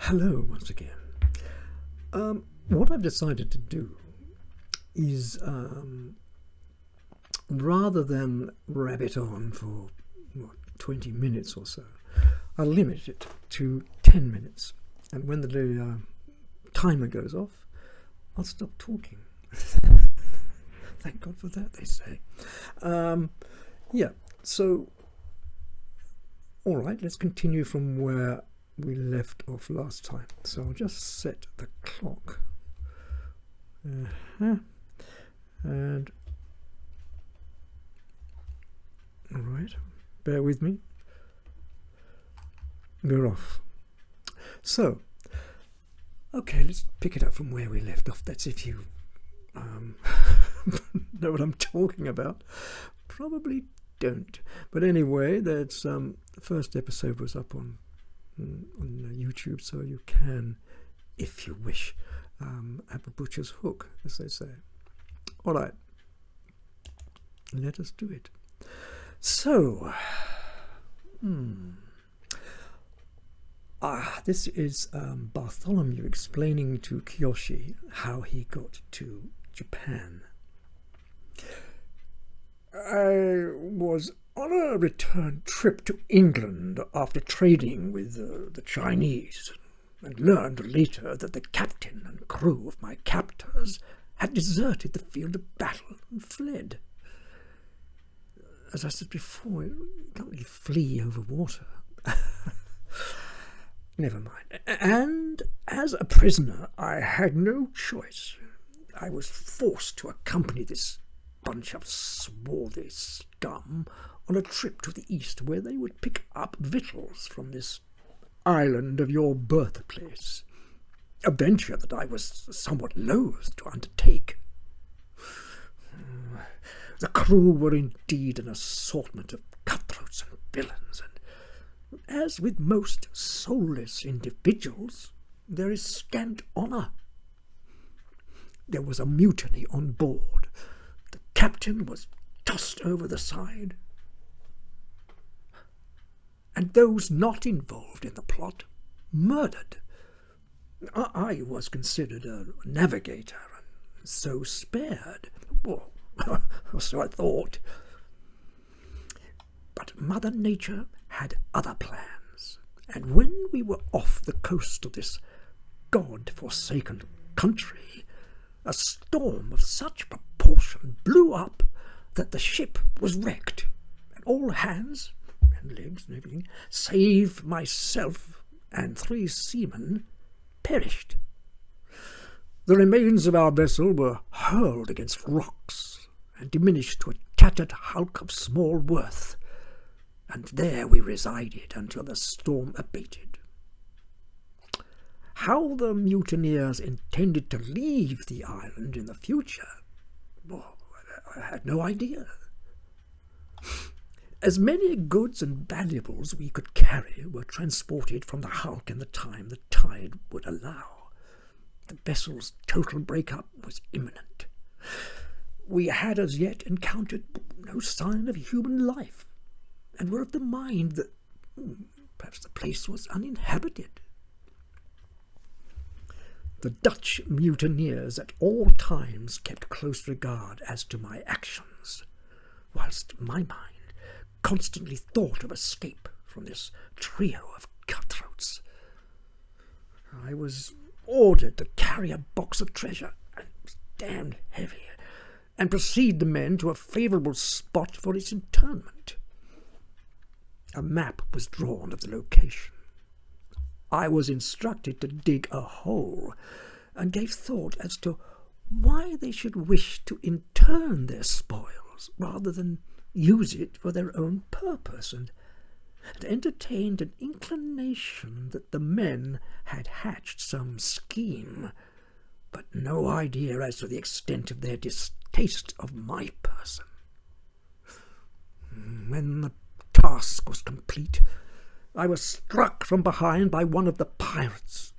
Hello once again. What I've decided to do is, rather than rabbit on for 20 minutes or so, I'll limit it to 10 minutes. And when the timer goes off, I'll stop talking. Thank God for that, they say. Yeah, so, all right, let's continue from where we left off last time. So I'll just set the clock. And all right, bear with me. We're off. So, okay, let's pick it up from where we left off. That's if you know what I'm talking about. Probably don't. But anyway, that's the first episode was up on YouTube, so you can, if you wish, have a butcher's hook, as they say. All right, let us do it. So, this is Bartholomew explaining to Kiyoshi how he got to Japan. I was on a return trip to England after trading with the Chinese, and learned later that the captain and crew of my captors had deserted the field of battle and fled. As I said before, you can't really flee over water. Never mind. And as a prisoner, I had no choice. I was forced to accompany this bunch of swarthy scum on a trip to the east, where they would pick up victuals from this island of your birthplace, a venture that I was somewhat loath to undertake. The crew were indeed an assortment of cutthroats and villains, and as with most soulless individuals, there is scant honour. There was a mutiny on board. The captain was tossed over the side, and those not involved in the plot murdered. I was considered a navigator, and so spared. Well, so I thought. But Mother Nature had other plans, and when we were off the coast of this God-forsaken country, a storm of such proportion blew up that the ship was wrecked, and all hands and legs and everything, save myself and 3 seamen, perished. The remains of our vessel were hurled against rocks and diminished to a tattered hulk of small worth, and there we resided until the storm abated. How the mutineers intended to leave the island in the future, well, I had no idea. As many goods and valuables we could carry were transported from the hulk in the time the tide would allow. The vessel's total break-up was imminent. We had as yet encountered no sign of human life, and were of the mind that perhaps the place was uninhabited. The Dutch mutineers at all times kept close regard as to my actions, whilst my mind constantly thought of escape from this trio of cutthroats. I was ordered to carry a box of treasure, and it was damned heavy, and proceed the men to a favourable spot for its interment. A map was drawn of the location. I was instructed to dig a hole, and gave thought as to why they should wish to intern their spoils rather than use it for their own purpose, and entertained an inclination that the men had hatched some scheme, but no idea as to the extent of their distaste of my person. When the task was complete, I was struck from behind by one of the pirates,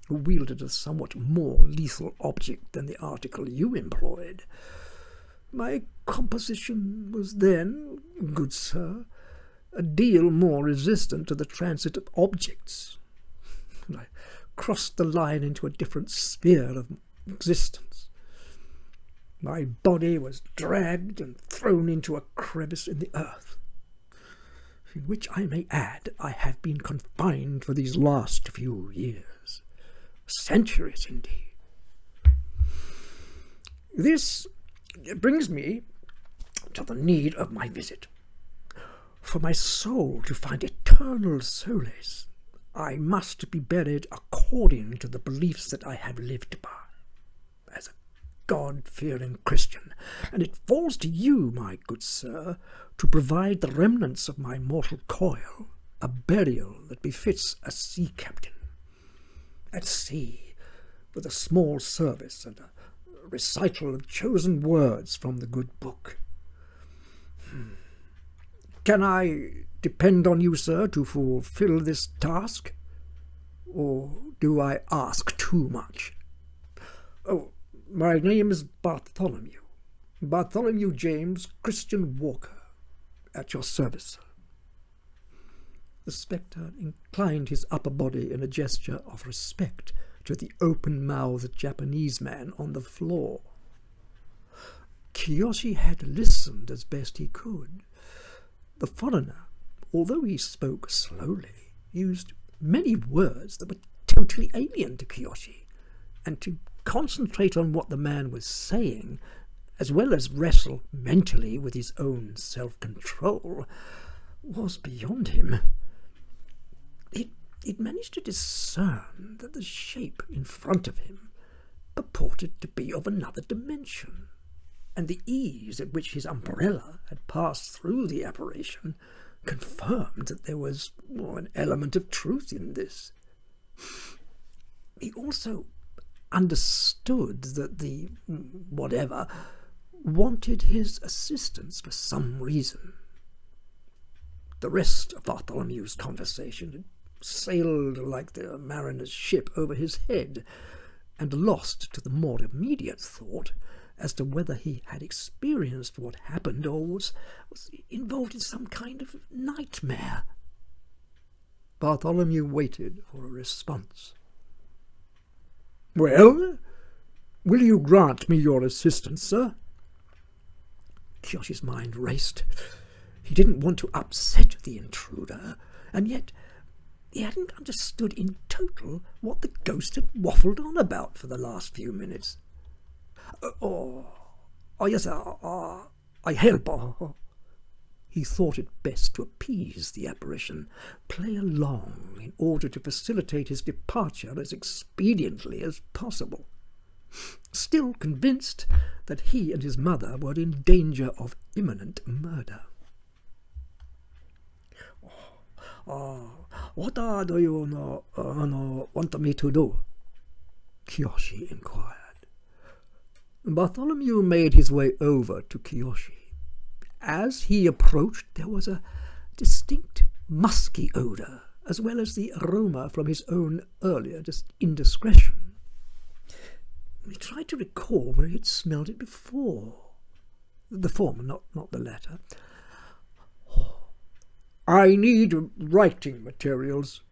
who wielded a somewhat more lethal object than the article you employed. My composition was then, good sir, a deal more resistant to the transit of objects. crossed the line into a different sphere of existence. My body was dragged and thrown into a crevice in the earth, in which I may add I have been confined for these last few years, centuries indeed. This brings me to the need of my visit. For my soul to find eternal solace, I must be buried according to the beliefs that I have lived by, as a God-fearing Christian, and it falls to you, my good sir, to provide the remnants of my mortal coil a burial that befits a sea captain. At sea, with a small service and a recital of chosen words from the good book. Can I depend on you, sir, to fulfill this task? Or do I ask too much? Oh, my name is Bartholomew. Bartholomew James Christian Walker, at your service. The spectre inclined his upper body in a gesture of respect to the open-mouthed Japanese man on the floor. Kiyoshi had listened as best he could. The foreigner, although he spoke slowly, used many words that were totally alien to Kiyoshi, and to concentrate on what the man was saying, as well as wrestle mentally with his own self-control, was beyond him. It managed to discern that the shape in front of him purported to be of another dimension, and the ease at which his umbrella had passed through the apparition confirmed that there was an element of truth in this. He also understood that the whatever wanted his assistance for some reason. The rest of Bartholomew's conversation had sailed like the mariner's ship over his head, and lost to the more immediate thought as to whether he had experienced what happened or was involved in some kind of nightmare. Bartholomew waited for a response. "Well, will you grant me your assistance, sir?" Kiyoshi's mind raced. He didn't want to upset the intruder, and yet he hadn't understood in total what the ghost had waffled on about for the last few minutes. Yes, I help. He thought it best to appease the apparition, play along in order to facilitate his departure as expediently as possible, still convinced that he and his mother were in danger of imminent murder. What do you want me to do?" Kiyoshi inquired. Bartholomew made his way over to Kiyoshi. As he approached, there was a distinct musky odour, as well as the aroma from his own earlier indiscretion. He tried to recall where he had smelled it before. The former, not the latter. "I need writing materials,"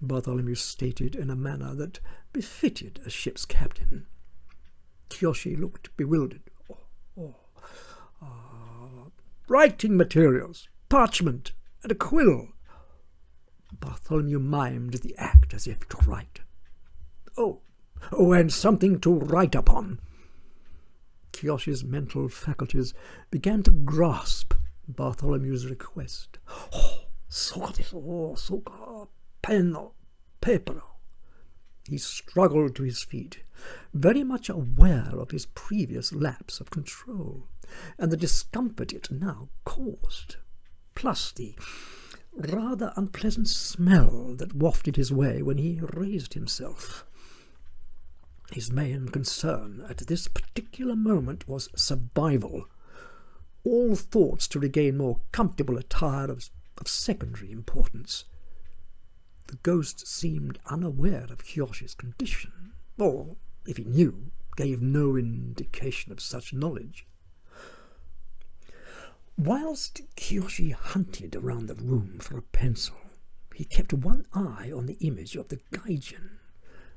Bartholomew stated in a manner that befitted a ship's captain. Kiyoshi looked bewildered. "Writing materials, parchment, and a quill." Bartholomew mimed the act as if to write. And something to write upon." Kiyoshi's mental faculties began to grasp Bartholomew's request. Pen, paper. He struggled to his feet, very much aware of his previous lapse of control, and the discomfort it now caused, plus the rather unpleasant smell that wafted his way when he raised himself. His main concern at this particular moment was survival. All thoughts to regain more comfortable attire of secondary importance. The ghost seemed unaware of Kiyoshi's condition, or, if he knew, gave no indication of such knowledge. Whilst Kiyoshi hunted around the room for a pencil, he kept one eye on the image of the gaijin,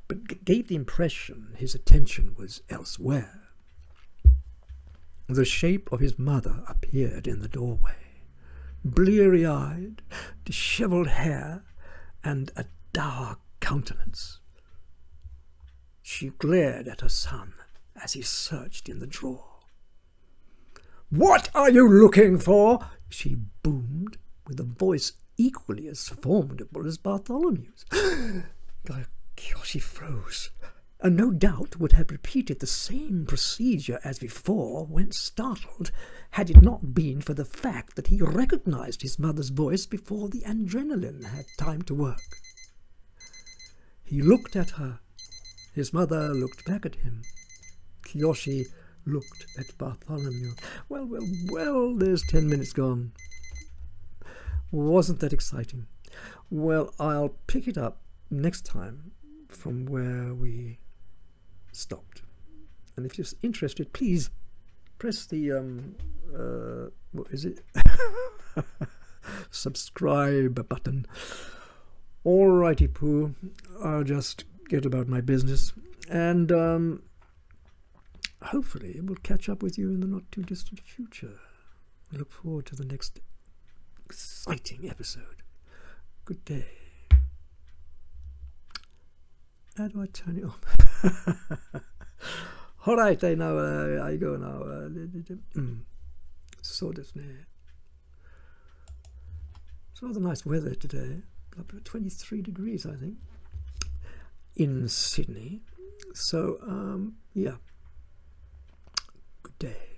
but gave the impression his attention was elsewhere. The shape of his mother appeared in the doorway, bleary-eyed, dishevelled hair, and a dark countenance. She glared at her son as he searched in the drawer. "What are you looking for?" she boomed, with a voice equally as formidable as Bartholomew's. Kiyoshi froze, and no doubt would have repeated the same procedure as before when startled, had it not been for the fact that he recognized his mother's voice before the adrenaline had time to work. He looked at her. His mother looked back at him. Kiyoshi looked at Bartholomew. Well, there's 10 minutes gone. Wasn't that exciting? Well, I'll pick it up next time from where we stopped. And if you're interested, please press the, what is it? Subscribe button. Alrighty, Pooh. I'll just get about my business. And hopefully we'll catch up with you in the not too distant future. I look forward to the next exciting episode. Good day. How do I turn it on? Alright, I know, I go now. So this it's rather nice weather today. Up to 23 degrees, I think, in Sydney. So, yeah. Good day.